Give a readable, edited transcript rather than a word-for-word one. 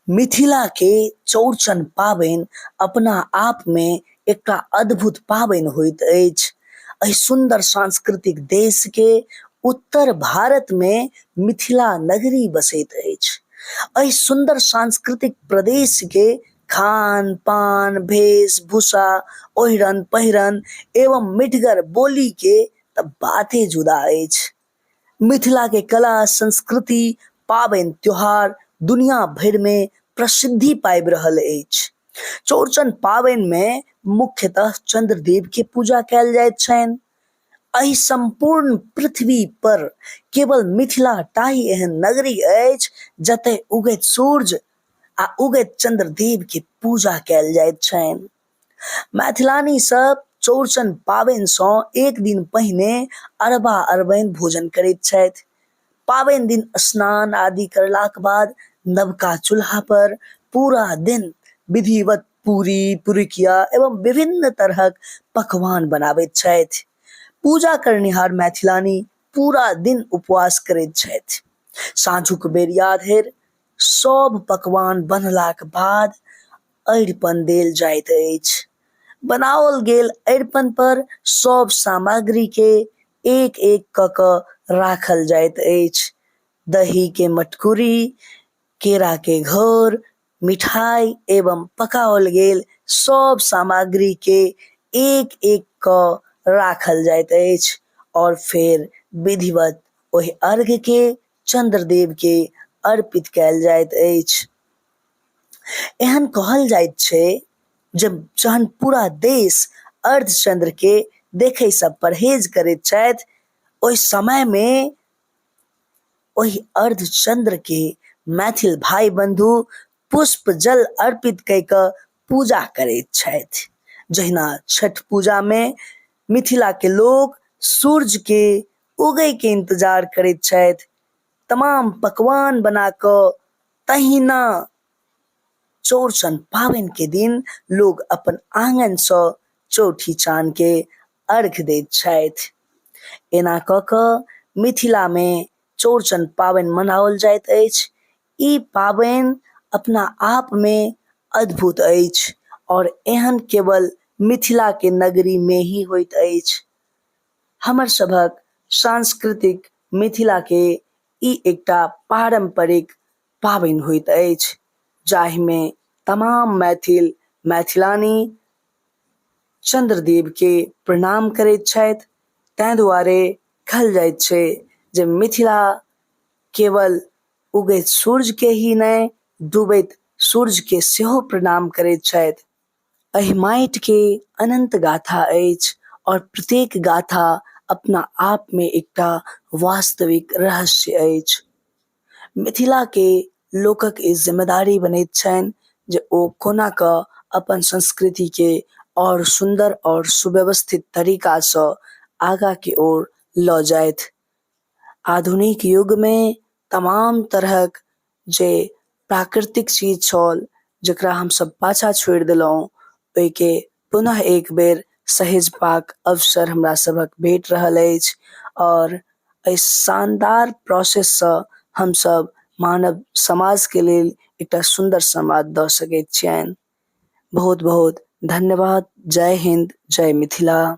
मिथिला के चौड़चन पाबनि अपना आप में एकटा अद्भुत पाबनि होइत अछि। एहि सुंदर सांस्कृतिक देश के उत्तर भारत में मिथिला नगरी बसैत अछि। एहि सुंदर सांस्कृतिक प्रदेश के खान पान वेशभूषा ओहिरन पहिरन एवं मिठगर बोली के त बाते जुदा अछि। मिथिला के कला संस्कृति पाबनि त्योहार दुनिया भर में प्रसिद्धि पाबि रहल अछि। चौड़चन पाबनि में मुख्यतः चंद्रदेव के पूजा कयल जाइत छनि। एहि संपूर्ण पृथ्वी पर केवल मिथिला टा ही एहन नगरी अछि जतय उगैत सूर्य आ उगैत चंद्रदेव के पूजा कयल जाइत छनि। मैथिलानी सब चौड़चन पाबनि सँ एक दिन पहिने अरबा अरबाइन भोजन करैत छथि। पाबनि दिन स्नान आदि करलाक बाद नवका चूल्हा पर पूरा दिन विधिवत पूरी पुरुकिया एवं विभिन्न तरहक पकवान बनाबैत छथि। पूजा करनिहार मैथिलानी पूरा दिन उपवास करैत छथि। साँझुक बेरिया धरि सब पकवान बनलाक बाद अरिपन देल जाइत अछि। बनाओल गेल अरिपन पर सब सामग्री के एक एक कऽ राखल जाइत अछि। दही के मटकूरी, केरा के घौर, मिठाई एवं पकाओल गेल सब सामग्री के एक एक कऽ राखल जाइत अछि और फिर विधिवत ओहि अर्घ्य के चंद्रदेव के अर्पित कयल जाइत अछि। एहन कहल जाइत छै जब जहन पूरा देश अर्धचंद्र के देखै सँ परहेज करैत छथि, ओहि समय में ओहि अर्धचंद्र के मैथिल भाई बंधु पुष्प जल अर्पित कय कऽ पूजा करैत छथि। जहिना छठ पूजा में मिथिला के लोग सूर्य के उगय के इंतजार करैत छथि, तमाम पकवान बना कऽ, तहिना चौड़चन पाबनि के दिन लोग अपन आंगन सँ चौठी चान के अर्घ दैत छथि। एना कऽ कऽ मिथिला में चौड़चन पाबनि मनाओल जाइत अछि। ई पाबनि अपना आप में अद्भुत अछि और एहन केवल मिथिला के नगरी में ही होइत अछि। हमर सभक सांस्कृतिक मिथिला के ई एकटा पारंपरिक पाबनि होइत अछि जाहि में तमाम मैथिल मैथिलानी चंद्रदेव के प्रणाम करैत छथि। तैं दुआरे कहल जाइत छै जे मिथिला केवल उगैत सूर्य के ही नहि डूबैत सूर्य के सेहो प्रणाम करैत छथि। एहि माटि के अनंत गाथा अछि और प्रत्येक गाथा अपना आप में एकटा वास्तविक रहस्य अछि। मिथिला के लोकक ई जिम्मेदारी बनैत छनि जे ओ कोना कऽ अपन संस्कृति के और सुंदर और सुव्यवस्थित तरीका सँ आगाँ की ओर लऽ जाथि। आधुनिक युग में तमाम तरहक जे प्राकृतिक चीज छल जकरा हम सब पाछा छोड़ि देलहुँ, ओहि के पुनः एक बेर सहेजबाक अवसर हमरा सभक भेट रहल अछि और एहि शानदार प्रोसेस सँ हम सब मानव समाज के लेल एकटा सुंदर समाज दऽ सकैत छियनि। बहुत बहुत धन्यवाद। जय हिंद, जय मिथिला।